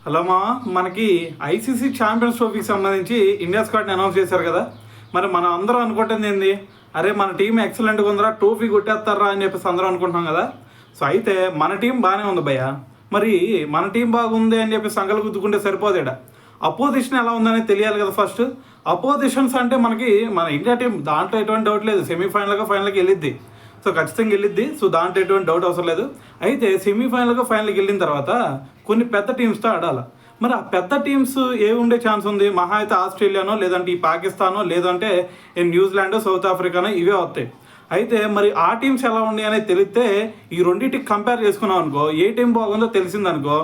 Hello మా మనకి ICC champions ట్రోఫీకి సంబంధించి ఇండియా స్క్వాడ్ని అనౌన్స్ చేశారు కదా. మరి మనం అందరం అనుకుంటుంది ఏంది, అరే మన టీం ఎక్సలెంట్గా ఉందిరా, ట్రోఫీ కొట్టేస్తారా అని చెప్పేసి అందరం అనుకుంటున్నాం కదా. సో అయితే మన టీం బాగానే ఉంది భయ్య. మరి మన టీం బాగుంది అని చెప్పి సంగలు గుద్దుకుంటే సరిపోదేడా, అపోజిషన్ ఎలా ఉందనేది తెలియాలి కదా. ఫస్ట్ అపోజిషన్స్ అంటే మనకి మన ఇండియా టీం దాంట్లో ఎటువంటి డౌట్ లేదు, సెమీఫైనల్గా ఫైనల్కి వెళ్ళిద్ది. సో ఖచ్చితంగా వెళ్ళిద్ది. సో దాంట్లో ఎటువంటి డౌట్ అవసరం లేదు. అయితే సెమీఫైనల్గా ఫైనల్కి వెళ్ళిన తర్వాత కొన్ని పెద్ద టీమ్స్తో ఆడాలి. మరి ఆ పెద్ద టీమ్స్ ఏ ఉండే ఛాన్స్ ఉంది? మహా అయితే ఆస్ట్రేలియానో, లేదంటే ఈ పాకిస్తానో, లేదంటే న్యూజిలాండో, సౌత్ ఆఫ్రికానో ఇవే వస్తాయి. అయితే మరి ఆ టీమ్స్ ఎలా ఉన్నాయి అనేది తెలిస్తే ఈ రెండింటికి కంపేర్ చేసుకున్నాం అనుకో, ఏ టీం బాగుందో తెలిసిందనుకో,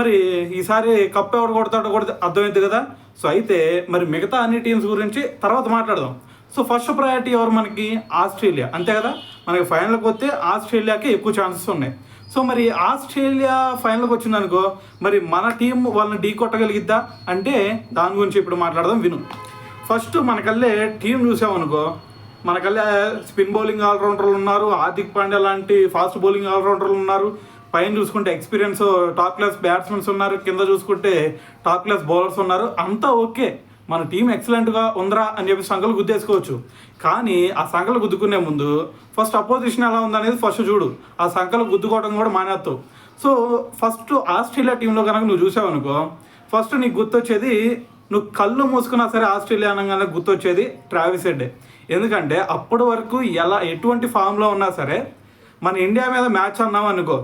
మరి ఈసారి కప్ ఎవరు కొడతాడో కూడా అర్థమైంది కదా. సో అయితే మరి మిగతా అన్ని టీమ్స్ గురించి తర్వాత మాట్లాడదాం. సో ఫస్ట్ ప్రయారిటీ ఎవరు మనకి? ఆస్ట్రేలియా, అంతే కదా. మనకి ఫైనల్కి వస్తే ఆస్ట్రేలియాకి ఎక్కువ ఛాన్సెస్ ఉన్నాయి. సో మరి ఆస్ట్రేలియా ఫైనల్కి వచ్చిందనుకో, మరి మన టీం వాళ్ళని ఢీ కొట్టగలిగిద్దా అంటే దాని గురించి ఇప్పుడు మాట్లాడదాం, విను. ఫస్ట్ మనకల్లే టీం చూసామనుకో, మనకల్లే స్పిన్ బౌలింగ్ ఆల్రౌండర్లు ఉన్నారు, హార్దిక్ పాండ్యా లాంటి ఫాస్ట్ బౌలింగ్ ఆల్రౌండర్లు ఉన్నారు, పైన చూసుకుంటే ఎక్స్పీరియన్స్ టాప్ క్లాస్ బ్యాట్స్మెన్స్ ఉన్నారు, కింద చూసుకుంటే టాప్ క్లాస్ బౌలర్స్ ఉన్నారు. అంతా ఓకే, మన టీం ఎక్సలెంట్గా ఉందిరా అని చెప్పి సంకలు గుద్దేసుకోవచ్చు. కానీ ఆ సంకలు గుద్దుకునే ముందు ఫస్ట్ అపోజిషన్ ఎలా ఉందనేది ఫస్ట్ చూడు. ఆ సంకలు గుద్దుకోవడం కూడా మానేస్తావు. సో ఫస్ట్ ఆస్ట్రేలియా టీంలో కనుక నువ్వు చూసావు అనుకో, ఫస్ట్ నీకు గుర్తొచ్చేది, నువ్వు కళ్ళు మూసుకున్నా సరే ఆస్ట్రేలియా అనగానే గుర్తొచ్చేది ట్రావిస్ హెడ్డే. ఎందుకంటే అప్పటి వరకు ఎటువంటి ఫామ్లో ఉన్నా సరే మన ఇండియా మీద మ్యాచ్ అన్నావు అనుకో,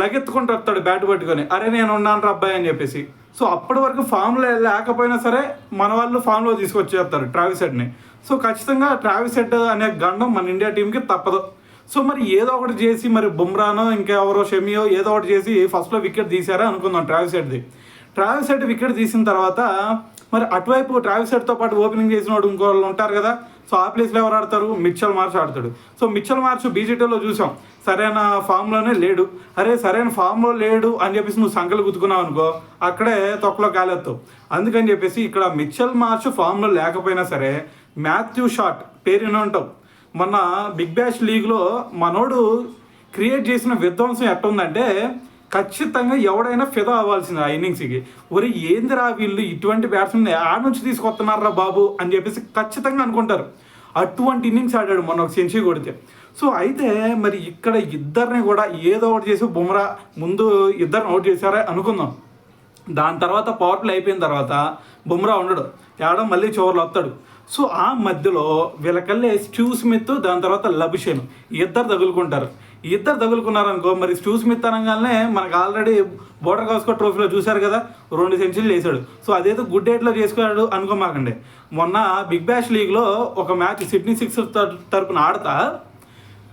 లగెత్తుకుంటూ వస్తాడు బ్యాట్ పట్టుకొని, అరే నేను ఉన్నాను రా అబ్బాయి అని చెప్పేసి. సో అప్పటి వరకు ఫామ్లో లేకపోయినా సరే మన వాళ్ళు ఫామ్లో తీసుకొచ్చేస్తారు ట్రావిస్ హెడ్ని. సో ఖచ్చితంగా ట్రావిస్ హెడ్ అనే గండం మన ఇండియా టీంకి తప్పదు. సో మరి ఏదో ఒకటి చేసి, మరి బుమ్రానో ఇంకెవరో షమియో ఏదో ఒకటి చేసి ఫస్ట్లో వికెట్ తీసారా అనుకుందాం ట్రావిస్ హెడ్ది. ట్రావిస్ హెడ్ వికెట్ తీసిన తర్వాత మరి అటువైపు ట్రావిస్ హెడ్తో పాటు ఓపెనింగ్ చేసిన వాడు ఇంకోళ్ళు ఉంటారు కదా. సో ఆ ప్లేస్లో ఎవరు ఆడతారు? మిచెల్ మార్ష్ ఆడతాడు. సో మిచెల్ మార్ష్ బీజేటీలో చూసాం, సరైన ఫామ్లోనే లేడు. అరే సరైన ఫామ్లో లేడు అని చెప్పేసి నువ్వు సంకలు గుద్దుకున్నావు అనుకో, అక్కడే తొక్కలో కాలేస్తావు. అందుకని చెప్పేసి ఇక్కడ మిచెల్ మార్ష్ ఫామ్లో లేకపోయినా సరే మాథ్యూ షాట్ పేరునే ఉంటావు. మొన్న బిగ్ బ్యాష్ లీగ్లో మనోడు క్రియేట్ చేసిన విధ్వంసం ఎట్టుందంటే, ఖచ్చితంగా ఎవడైనా ఫిదా అవ్వాల్సింది ఆ ఇన్నింగ్స్కి. ఒరే ఏందిరా వీళ్ళు ఇటువంటి బ్యాట్స్మెన్ ఆడ నుంచి తీసుకొస్తున్నారా బాబు అని చెప్పేసి ఖచ్చితంగా అనుకుంటారు. అటువంటి ఇన్నింగ్స్ ఆడాడు మొన్న ఒక సెంచరీ కొడితే. సో అయితే మరి ఇక్కడ ఇద్దరిని కూడా ఏదో ఒకటి చేసి బుమ్రా ముందు ఇద్దరిని అవుట్ చేశారా అనుకుందాం. దాని తర్వాత పవర్ ప్లే అయిపోయిన తర్వాత బుమ్రా ఉండడు, ఆడడం మళ్ళీ చివర్లో వస్తాడు. సో ఆ మధ్యలో వీళ్ళకల్లే స్టీవ్ స్మిత్, దాని తర్వాత లబుషేన్ ఇద్దరు తగులుకుంటారు. ఇద్దరు తగులుకున్నారనుకో, మరి స్టీవ్ స్మిత్ అనగానే మనకు ఆల్రెడీ బోర్డర్ గవాస్కర్ ట్రోఫీలో చూశారు కదా, 2 సెంచరీలు వేసాడు. సో అదేదో గుడ్ డేట్లో చేసుకున్నాడు అనుకోమాకండి. మొన్న బిగ్ బ్యాష్ లీగ్లో ఒక మ్యాచ్ సిడ్నీ సిక్సర్స్ తరపున ఆడతా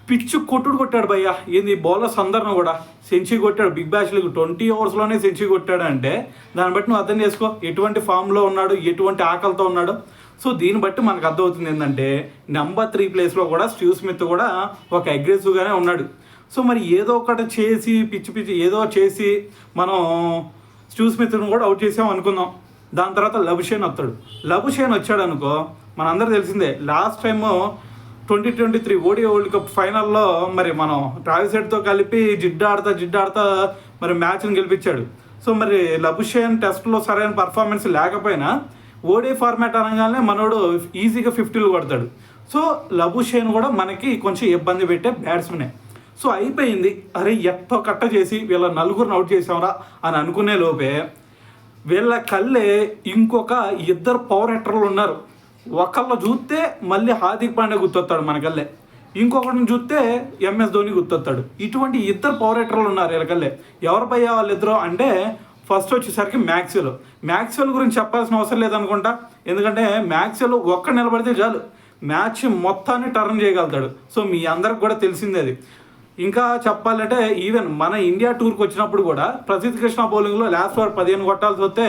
పిచ్చు కొట్టాడు భయ్యా. ఏంది బౌలర్స్ అందరిని కూడా సెంచరీ కొట్టాడు. బిగ్ బ్యాష్ లీగ్ 20 ఓవర్స్లోనే సెంచరీ కొట్టాడు అంటే దాన్ని బట్టి నువ్వు అర్థం చేసుకో ఎటువంటి ఫామ్లో ఉన్నాడు, ఎటువంటి ఆకలితో ఉన్నాడు. సో దీన్ని బట్టి మనకు అర్థమవుతుంది ఏంటంటే నెంబర్ 3 ప్లేస్లో కూడా స్టీవ్ స్మిత్ కూడా ఒక అగ్రెసివ్గానే ఉన్నాడు. సో మరి ఏదో ఒకటి చేసి పిచ్చి ఏదో చేసి మనం స్టీవ్ స్మిత్ను కూడా అవుట్ చేసాం అనుకుందాం. దాని తర్వాత లబుషేన్ వస్తాడు. లబుషేన్ వచ్చాడు అనుకో, మనందరూ తెలిసిందే last time 2023 ODI world cup ఫైనల్లో మరి మనం ట్రావిస్ హెడ్తో కలిపి జిడ్డాడుతా మరి మ్యాచ్ని గెలిపించాడు. సో మరి లబుషేన్ టెస్ట్లో సరైన పర్ఫార్మెన్స్ లేకపోయినా ఓడిఐ ఫార్మాట్ అనగానే మనోడు ఈజీగా 50లు కొడతాడు. సో లబుషేన్ కూడా మనకి కొంచెం ఇబ్బంది పెట్టే బ్యాట్స్మెనే. సో అయిపోయింది, అరే ఎట్టో కట్ట చేసి వీళ్ళ నలుగురిని అవుట్ చేసాంరా అని అనుకునే లోపే వీళ్ళ కళ్ళే ఇంకొక 2 పవర్ హిట్టర్లు ఉన్నారు. ఒకళ్ళు చూస్తే మళ్ళీ హార్దిక్ పాండ్యా గుర్తొస్తాడు మనకల్లే, ఇంకొకరిని చూస్తే ఎంఎస్ ధోని గుర్తొస్తాడు. ఇటువంటి 2 పవర్ హిట్టర్లు ఉన్నారు వీళ్ళకల్లే. ఎవరు పయ్యా వాళ్ళిద్దరు అంటే ఫస్ట్ వచ్చేసరికి మ్యాక్స్వెల్ గురించి చెప్పాల్సిన అవసరం లేదనుకుంటా. ఎందుకంటే మ్యాక్స్వెల్ ఒక్క నిలబడితే చాలు మ్యాచ్ మొత్తాన్ని టర్న్ చేయగలుగుతాడు. సో మీ అందరికి కూడా తెలిసిందే అది. ఇంకా చెప్పాలంటే ఈవెన్ మన ఇండియా టూర్కి వచ్చినప్పుడు కూడా ప్రసిద్ధ్ కృష్ణ బౌలింగ్లో లాస్ట్ ఓవర్ 15 కొట్టాల్సి వస్తే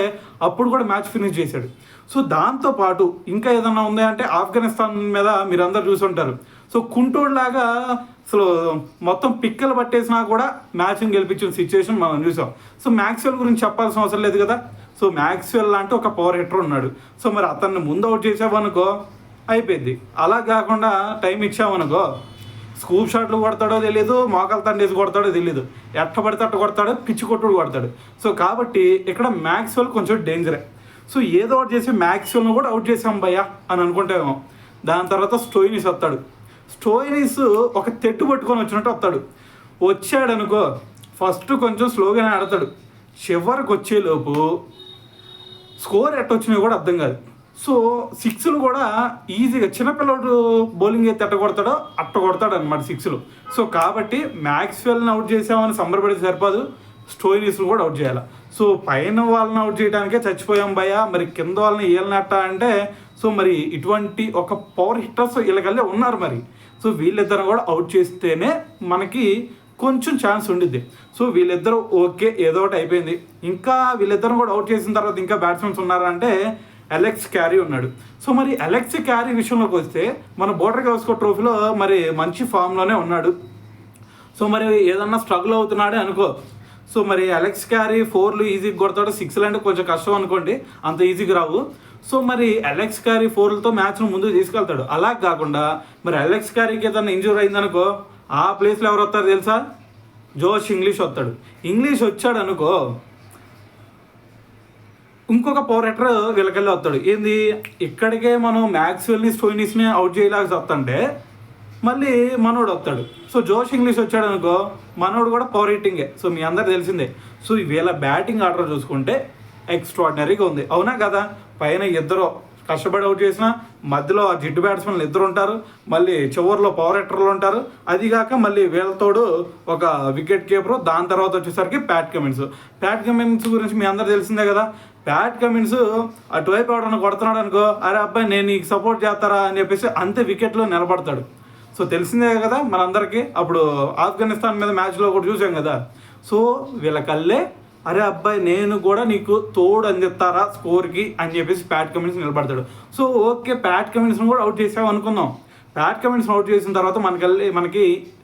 అప్పుడు కూడా మ్యాచ్ ఫినిష్ చేశాడు. సో దాంతోపాటు ఇంకా ఏదన్నా ఉందా అంటే ఆఫ్ఘనిస్తాన్ మీద మీరందరూ చూసుంటారు. సో కుంటోడ్లాగా అసలు మొత్తం పిక్కలు పట్టేసినా కూడా మ్యాచ్ని గెలిపించిన సిచ్యువేషన్ మనం చూసాం. సో మ్యాక్స్వెల్ గురించి చెప్పాల్సిన అవసరం లేదు కదా. సో మ్యాక్స్వెల్ లాంటి ఒక పవర్ హిట్టర్ ఉన్నాడు. సో మరి అతన్ని ముందు అవుట్ చేసావనుకో అయిపోయింది. అలా కాకుండా టైం ఇచ్చామనుకో, స్కూప్ షాట్లు కొడతాడో తెలియదు, మోకాలు తండేసి కొడతాడో తెలియదు, ఎట్ట పడితే అట్ట కొడతాడో, పిచ్చి కొట్టుడు కొడతాడు. సో కాబట్టి ఇక్కడ మ్యాక్స్వెల్ కొంచెం డేంజరే. సో ఏదో ఒకటి చేసి మ్యాక్స్వెల్ను కూడా అవుట్ చేసాం భయ్యా అని అనుకుంటామేమో. దాని తర్వాత స్టోయినిస్ వస్తాడు. స్టోయినిస్ ఒక తెట్టు పట్టుకొని వచ్చినట్టు వస్తాడు. వచ్చాడనుకో ఫస్ట్ కొంచెం స్లోగానే ఆడతాడు, చివరికి వచ్చేలోపు స్కోర్ ఎట్ట వచ్చినాయో కూడా అర్థం కాదు. సో సిక్స్లు కూడా ఈజీగా చిన్నపిల్లడు బౌలింగ్ అయితే ఎట్ట కొడతాడో అట్ట కొడతాడు అనమాట సిక్స్లు. సో కాబట్టి మ్యాక్స్వెల్ని అవుట్ చేసామని సంబరపడి సరిపోదు, స్టోయినిస్ను కూడా అవుట్ చేయాలి. సో పైన వాళ్ళని అవుట్ చేయడానికే చచ్చిపోయాం భయ్యా, మరి కింద వాళ్ళని ఏళ్ళనట్ట అంటే సో మరి ఇటువంటి ఒక పవర్ హిట్టర్స్ వీళ్ళకల్లే ఉన్నారు మరి. సో వీళ్ళిద్దరు కూడా అవుట్ చేస్తేనే మనకి కొంచెం ఛాన్స్ ఉండిద్ది. సో వీళ్ళిద్దరూ ఓకే ఏదో ఒకటి అయిపోయింది. ఇంకా వీళ్ళిద్దరు కూడా అవుట్ చేసిన తర్వాత ఇంకా బ్యాట్స్మెన్స్ ఉన్నారంటే అలెక్స్ క్యారీ ఉన్నాడు. సో మరి అలెక్స్ క్యారీ విషయంలోకి వస్తే మన బోర్డర్ గవాస్కర్ ట్రోఫీలో మరి మంచి ఫామ్లోనే ఉన్నాడు. సో మరి ఏదన్నా స్ట్రగుల్ అవుతున్నాడే అనుకో, సో మరి అలెక్స్ క్యారీ 4లు ఈజీగా కొడతాడు, 6లు అంటే కొంచెం కష్టం అనుకోండి, అంత ఈజీగా రావు. సో మరి అలెక్స్ క్యారీ 4లతో మ్యాచ్ను ముందుకు తీసుకెళ్తాడు. అలా కాకుండా మరి అలెక్స్ క్యారీకి ఏదన్నా ఇంజూర్ అయిందనుకో ఆ ప్లేస్లో ఎవరు వస్తారు తెలుసా? జోష్ ఇంగ్లీష్ వస్తాడు. ఇంగ్లీష్ వచ్చాడు అనుకో ఇంకొక పవర్ హిట్టర్ వీళ్ళకెళ్ళి వస్తాడు. ఏంది ఇక్కడికే మనం మ్యాక్స్వెల్ని స్టోయినిస్ని అవుట్ చేయలేక వస్తుంటే మళ్ళీ మనోడు వస్తాడు. సో జోష్ ఇంగ్లీష్ వచ్చాడు అనుకో మనోడు కూడా పవర్ హిట్టింగే. సో మీ అందరు తెలిసిందే. సో వీళ్ళ బ్యాటింగ్ ఆర్డర్ చూసుకుంటే ఎక్స్ట్రాడినరీగా ఉంది, అవునా కదా? పైన ఇద్దరు కష్టపడి అవుట్ చేసిన, మధ్యలో ఆ జిడ్డు బ్యాట్స్మెన్లు ఇద్దరు ఉంటారు, మళ్ళీ చివరిలో పవర్ హిట్టర్లు ఉంటారు, అదిగాక మళ్ళీ వీళ్ళతోడు ఒక వికెట్ కీపరు, దాని తర్వాత వచ్చేసరికి ప్యాట్ కమిన్స్. ప్యాట్ కమిన్స్ గురించి మీ అందరు తెలిసిందే కదా. ప్యాట్ కమిన్స్ అటువైపు ఎవడన్నా కొడుతున్నాడు అనుకో, అరే అబ్బాయి నేను నీకు సపోర్ట్ చేస్తారా అని చెప్పేసి అంతే వికెట్లో నిలబడతాడు. సో తెలిసిందే కదా మనందరికీ, అప్పుడు ఆఫ్ఘనిస్తాన్ మీద మ్యాచ్లో కూడా చూసాం కదా. సో వీళ్ళకల్లే అరే అబ్బాయి నేను కూడా నీకు తోడు అందిస్తారా స్కోర్కి అని చెప్పేసి ప్యాట్ కమిన్స్ నిలబడతాడు. సో ఓకే ప్యాట్ కమిన్స్ని కూడా అవుట్ చేసావు అనుకుందాం. ప్యాట్ కమిన్స్ని అవుట్ చేసిన తర్వాత మనకి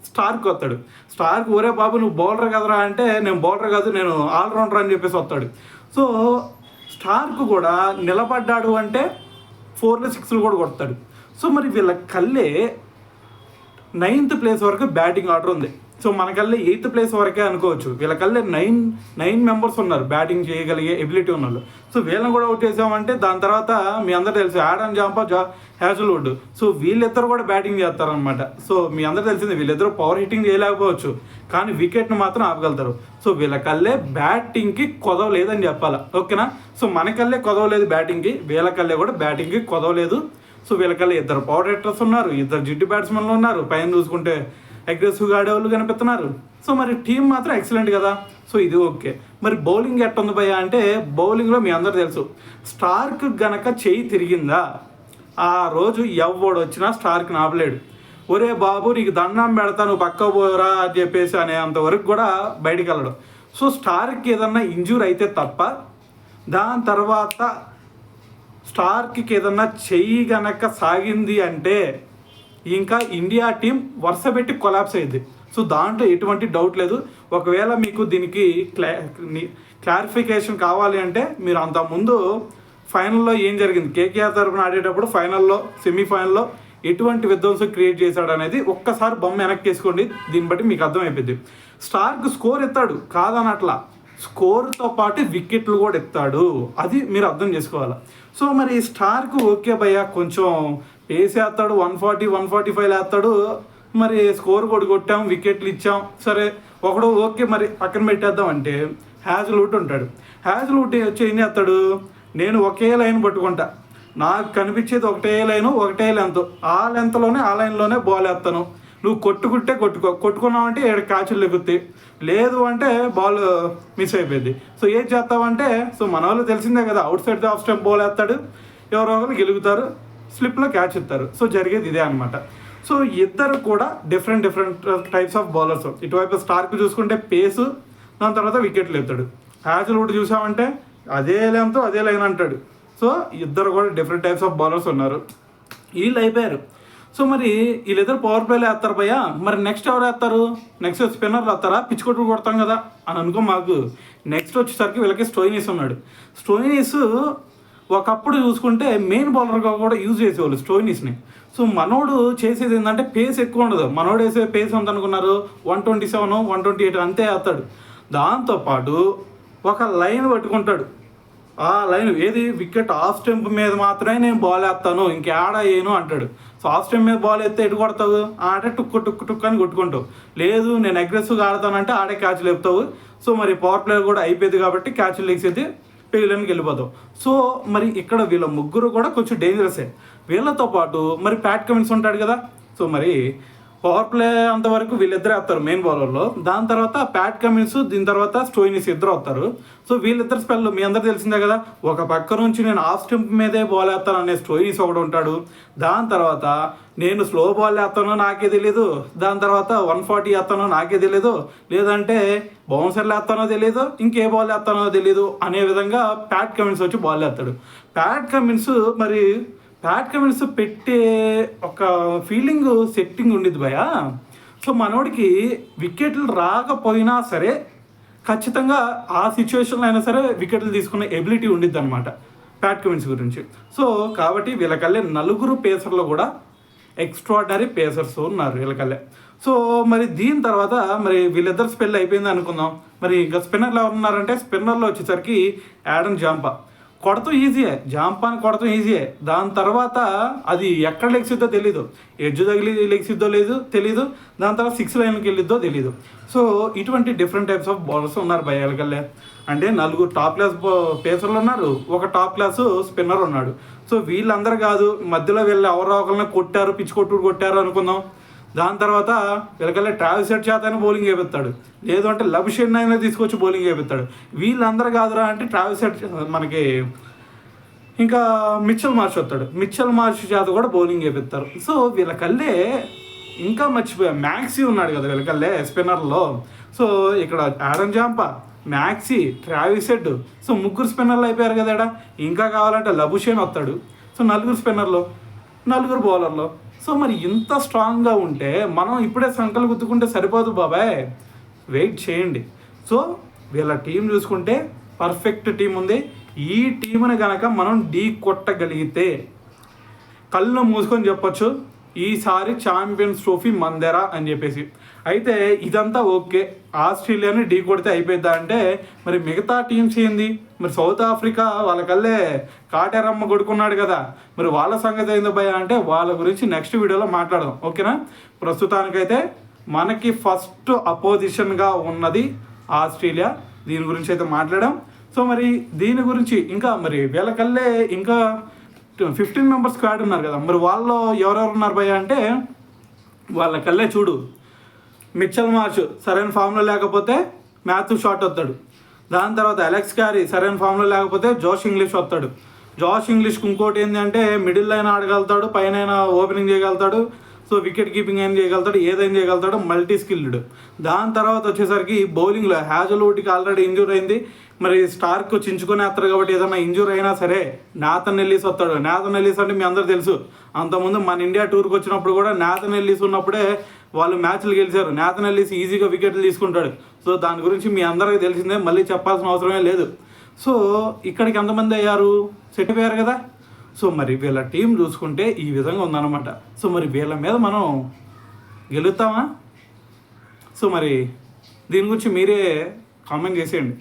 స్టార్క్ వస్తాడు. స్టార్క్ ఒరే బాబు నువ్వు బౌలర్ కదరా అంటే నేను బౌలర్ కాదు నేను ఆల్రౌండర్ అని చెప్పేసి వస్తాడు. సో స్టార్క్ కూడా నిలబడ్డాడు అంటే 4లు 6లు కూడా కొడతాడు. సో మరి వీళ్ళ కల్లే 9th ప్లేస్ వరకు బ్యాటింగ్ ఆర్డర్ ఉంది. సో మనకల్లే 8th ప్లేస్ వరకే అనుకోవచ్చు. వీళ్ళకల్లే 9 మెంబర్స్ ఉన్నారు బ్యాటింగ్ చేయగలిగే ఎబిలిటీ ఉన్న. సో వీళ్ళని కూడా అవుట్ చేసామంటే దాని తర్వాత మీ అందరూ తెలుసు ఆడమ్ జాంపా హ్యాజల్వుడ్. సో వీళ్ళిద్దరు కూడా బ్యాటింగ్ చేస్తారనమాట. సో మీ అందరూ తెలిసింది వీళ్ళిద్దరూ పవర్ హిట్టింగ్ చేయలేకపోవచ్చు కానీ వికెట్ను మాత్రం ఆపగలుగుతారు. సో వీళ్ళకల్లే బ్యాటింగ్కి కొదవలేదని చెప్పాలా, ఓకేనా? సో మనకల్లే కొదవలేదు బ్యాటింగ్కి, వీళ్ళకల్లే కూడా బ్యాటింగ్కి కొదవలేదు. సో వీళ్ళకల్లే ఇద్దరు పవర్ హిట్టర్స్ ఉన్నారు, ఇద్దరు జిడ్డు బ్యాట్స్మెన్లు ఉన్నారు, పైన చూసుకుంటే అగ్రెసివ్గా ఆడేవాళ్ళు కనిపిస్తున్నారు. సో మరి టీం మాత్రం ఎక్సలెంట్ కదా. సో ఇది ఓకే. మరి బౌలింగ్ ఎట్టుంది భయ్యా అంటే బౌలింగ్లో మీ అందరూ తెలుసు స్టార్క్ గనక చెయ్యి తిరిగిందా ఆ రోజు ఎవడు వచ్చినా స్టార్క్ ఆపలేడు. ఒరే బాబు నీకు దండం పెడతా నువ్వు పక్క పోరా అని చెప్పేసి అనే అంతవరకు కూడా బయటికి వెళ్ళడం. సో స్టార్కి ఏదన్నా ఇంజూర్ అయితే తప్ప దాని తర్వాత స్టార్కి ఏదన్నా చెయ్యి గనక సాగింది అంటే ఇంకా ఇండియా టీం వరుస పెట్టి కొలాప్స్ అయ్యింది. సో దాంట్లో ఎటువంటి డౌట్ లేదు. ఒకవేళ మీకు దీనికి క్లారిఫికేషన్ కావాలి అంటే మీరు అంతకుముందు ఫైనల్లో ఏం జరిగింది, కేకేఆర్ తరఫున ఆడేటప్పుడు ఫైనల్లో సెమీఫైనల్లో ఎటువంటి విధ్వంసం క్రియేట్ చేశాడు అనేది ఒక్కసారి బొమ్మ వెనక్కి వేసుకోండి. దీన్ని బట్టి మీకు అర్థమైపోయింది. స్టార్క్ స్కోర్ ఎత్తాడు కాదనట్లా, స్కోర్తో పాటు వికెట్లు కూడా ఎత్తాడు, అది మీరు అర్థం చేసుకోవాలి. సో మరి స్టార్క్ ఓకే భయ్యా కొంచెం పేస్ వేస్తాడు, 140 145 వేస్తాడు, మరి స్కోర్ కూడా కొట్టాం వికెట్లు ఇచ్చాం సరే ఒకడు ఓకే మరి పక్కన పెట్టేద్దాం అంటే హ్యాజల్వుడ్ ఉంటాడు. హ్యాజల్వుడ్ వచ్చి ఏం చేస్తాడు, నేను ఒకే లైన్ పట్టుకుంటా, నాకు కనిపించేది ఒకటే లెంత్, ఆ లెంత్లోనే ఆ లైన్లోనే బాల్ వేస్తాను, నువ్వు కొట్టుకుంటే కొట్టుకున్నావంటే 7 క్యాచ్లు లెగుతాయి, లేదు అంటే బాల్ మిస్ అయిపోయింది. సో ఏం చేస్తావంటే సో మన వాళ్ళు తెలిసిందే కదా, out side off stump ball వేస్తాడు, ఎవరో ఒకరు గెలుగుతారు, స్లిప్లో క్యాచ్ ఇస్తారు. సో జరిగేది ఇదే అనమాట. సో ఇద్దరు కూడా డిఫరెంట్ టైప్స్ ఆఫ్ బౌలర్స్. ఇటువైపు స్టార్క్ చూసుకుంటే పేసు, దాని తర్వాత వికెట్లు ఎత్తాడు. హ్యాజల్వుడ్ చూసామంటే అదే లెంత్ అదే లైన్ అంటాడు. సో ఇద్దరు కూడా డిఫరెంట్ టైప్స్ ఆఫ్ బౌలర్స్ ఉన్నారు, వీళ్ళు అయిపోయారు. సో మరి వీళ్ళిద్దరు పవర్ ప్లేలో వేస్తారు భయ్యా, మరి నెక్స్ట్ ఎవరు వేస్తారు? నెక్స్ట్ స్పిన్నర్లు వేస్తారా, పిచ్ కొట్టు కొడతాం కదా అని అనుకో. మాకు నెక్స్ట్ వచ్చేసరికి వీళ్ళకి స్టోయినిస్ ఉన్నాడు. స్టోయినిస్ ఒకప్పుడు చూసుకుంటే మెయిన్ బౌలర్గా కూడా యూజ్ చేసేవాళ్ళు స్టోయినిస్ని. సో మనోడు చేసేది ఏంటంటే పేస్ ఎక్కువ ఉండదు. మనోడు వేసే పేస్ ఎంత అనుకున్నారు, 127 128 అంతే వేస్తాడు. దాంతోపాటు ఒక లైన్ పట్టుకుంటాడు. ఆ లైన్ ఏది, వికెట్ ఆఫ్ స్టంప్ మీద మాత్రమే నేను బాల్ వేస్తాను, ఇంకేడ వేయను అంటాడు. సో ఆఫ్ స్టంప్ మీద బాల్ ఎత్తే ఎటు కొడతావు అంటే టుక్కు అని కొట్టుకుంటావు. లేదు నేను అగ్రెసివ్గా ఆడతానంటే ఆడే క్యాచ్ లేపుతావు. సో మరి పవర్ ప్లేయర్ కూడా అయిపోయింది కాబట్టి క్యాచ్ లేసేది పెయిలన్కి వెళ్ళిపోతావు. సో మరి ఇక్కడ వీళ్ళ ముగ్గురు కూడా కొంచెం డేంజరసే. వీళ్ళతో పాటు మరి ప్యాట్ కమిన్స్ ఉంటాడు కదా. సో మరి పవర్ ప్లే అంతవరకు వీళ్ళిద్దరే వస్తారు మెయిన్ బౌలర్లో. దాని తర్వాత ప్యాట్ కమిన్స్, దీని తర్వాత స్టోయినిస్ ఇద్దరు వస్తారు. సో వీళ్ళిద్దరు స్పెల్ మీ అందరూ తెలిసిందే కదా. ఒక పక్క నుంచి నేను ఆఫ్ స్టంప్ మీదే బాల్ వేస్తాను అనే స్టోయినిస్ ఒకడు ఉంటాడు. దాని తర్వాత నేను స్లో బాల్ వేస్తానో నాకే తెలీదు, దాని తర్వాత 140 వేస్తానో నాకే తెలీదు, లేదంటే బౌన్సర్లు వేస్తానో తెలీదు, ఇంకే బాల్ వేస్తానో తెలీదు అనే విధంగా ప్యాట్ కమిన్స్ వచ్చి బాల్ వేస్తాడు. ప్యాట్ కమిన్స్ పెట్టే ఒక ఫీలింగ్ సెట్టింగ్ ఉండిద్ది భయ. సో మనోడికి వికెట్లు రాకపోయినా సరే ఖచ్చితంగా ఆ సిచ్యువేషన్లో అయినా సరే వికెట్లు తీసుకునే ఎబిలిటీ ఉండిద్ది అనమాట ప్యాట్ కమిన్స్ గురించి. సో కాబట్టి వీళ్ళకల్లే నలుగురు పేసర్లు కూడా ఎక్స్ట్రాడినరీ పేసర్స్ ఉన్నారు వీళ్ళకల్లే. సో మరి దీని తర్వాత మరి వీళ్ళిద్దరు స్పెల్ అయిపోయింది అనుకుందాం. మరి ఇంకా స్పిన్నర్లు ఎవరు ఉన్నారంటే, స్పిన్నర్లో వచ్చేసరికి యాడమ్ జాంపా కొడతాం ఈజీయే, జాంపాని కొడతాం ఈజీయే. దాని తర్వాత అది ఎక్కడ లెగ్సిద్దో తెలీదు, ఎడ్జ్ తగిలి లెగ్సిద్దో లేదు తెలీదు, దాని తర్వాత 6 లైన్కి వెళ్ళిద్దో తెలీదు. సో ఇటువంటి డిఫరెంట్ టైప్స్ ఆఫ్ బౌలర్స్ ఉన్నారు బయ్యాలకల్లే. అంటే 4 టాప్ క్లాస్ పేసర్లు ఉన్నారు, ఒక టాప్ క్లాసు స్పిన్నర్ ఉన్నాడు. సో వీళ్ళందరూ కాదు, మధ్యలో వీళ్ళు ఎవరో ఒకరిని కొట్టారు, పిచ్చి కొట్టారు అనుకుందాం. దాని తర్వాత వీళ్ళకల్లా ట్రావిస్ హెడ్ చేత అయినా బౌలింగ్ వేపిస్తాడు, లేదు అంటే లభిషన్ అయినా తీసుకొచ్చి బౌలింగ్ వేపిస్తాడు. వీళ్ళందరూ కాదురా అంటే ట్రావిస్ హెడ్ మనకి ఇంకా మిచ్చల్ మార్ష్ చేత కూడా బౌలింగ్ వేపిస్తారు. సో వీళ్ళకల్లే ఇంకా మర్చిపోయా, మ్యాక్సీ ఉన్నాడు కదా వీళ్ళకల్లే స్పిన్నర్లో. సో ఇక్కడ Adam Zampa, maxi, Travis head, so 3 స్పిన్నర్లు అయిపోయారు కదా. ఇంకా కావాలంటే లబుషేన్ వస్తాడు. సో 4 స్పిన్నర్లు, 4 బౌలర్లు. సో మరి ఇంత స్ట్రాంగ్గా ఉంటే మనం ఇప్పుడే సంకలు గుర్తుకుంటే సరిపోదు బాబాయ్, వెయిట్ చేయండి. సో వీళ్ళ టీం చూసుకుంటే పర్ఫెక్ట్ టీం ఉంది. ఈ టీంని కనుక మనం ఢీ కొట్టగలిగితే కళ్ళు మూసుకొని చెప్పొచ్చు ఈసారి ఛాంపియన్స్ ట్రోఫీ మందెరా అని చెప్పేసి. అయితే ఇదంతా ఓకే, ఆస్ట్రేలియాని ఢీ కొడితే అయిపోద్దా అంటే మరి మిగతా టీమ్స్ ఏంది, మరి సౌత్ ఆఫ్రికా వాళ్ళకల్లే కాటేరమ్మ కొడుకున్నాడు కదా, మరి వాళ్ళ సంగతి ఏందో భయ అంటే వాళ్ళ గురించి నెక్స్ట్ వీడియోలో మాట్లాడదాం, ఓకేనా. ప్రస్తుతానికైతే మనకి ఫస్ట్ అపోజిషన్గా ఉన్నది ఆస్ట్రేలియా, దీని గురించి అయితే మాట్లాడాం. సో మరి దీని గురించి ఇంకా మరి వీళ్ళకల్లే ఇంకా 15 మెంబర్స్ స్క్వాడ్ ఉన్నారు కదా, మరి వాళ్ళు ఎవరెవరు ఉన్నారు భయ అంటే వాళ్ళకల్లే చూడు, మిచ్చల్ మార్ష్ సరైన ఫామ్లో లేకపోతే మ్యాథ్యూ షాట్ వస్తాడు. దాని తర్వాత అలెక్స్ క్యారీ సరైన ఫామ్లో లేకపోతే జోష్ ఇంగ్లీష్ వస్తాడు. జోష్ ఇంగ్లీష్కి ఇంకోటి ఏంటి అంటే మిడిల్ లైన్ ఆడగలుగుతాడు, పైన ఓపెనింగ్ చేయగలుగుతాడు, సో వికెట్ కీపింగ్ ఏం చేయగలుగుతాడు, ఏదైనా చేయగలుగుతాడు, మల్టీ స్కిల్డ్. దాని తర్వాత వచ్చేసరికి బౌలింగ్లో హ్యాజల్వుడ్కి ఆల్రెడీ ఇంజూర్ అయింది, మరి స్టార్క్ చించుకొని వేస్తారు కాబట్టి ఏదైనా ఇంజూర్ అయినా సరే నాథన్ ఎల్లీస్ వస్తాడు. నాథన్ ఎల్లీస్ అంటే మీ అందరూ తెలుసు, అంతకుముందు మన ఇండియా టూర్కి వచ్చినప్పుడు కూడా నాథన్ ఎల్లీస్ ఉన్నప్పుడే వాళ్ళు మ్యాచ్లు గెలిచారు. నాథన్ ఎల్లీస్ ఈజీగా వికెట్లు తీసుకుంటాడు. సో దాని గురించి మీ అందరికీ తెలిసిందే, మళ్ళీ చెప్పాల్సిన అవసరమే లేదు. సో ఇక్కడికి ఎంతమంది అయ్యారు, సెట్ అయ్యారు కదా. సో మరి వీళ్ళ టీం చూసుకుంటే ఈ విధంగా ఉందన్నమాట. సో మరి వీళ్ళ మీద మనం గెలుస్తామా? సో మరి దీని గురించి మీరే కామెంట్ చేసేయండి.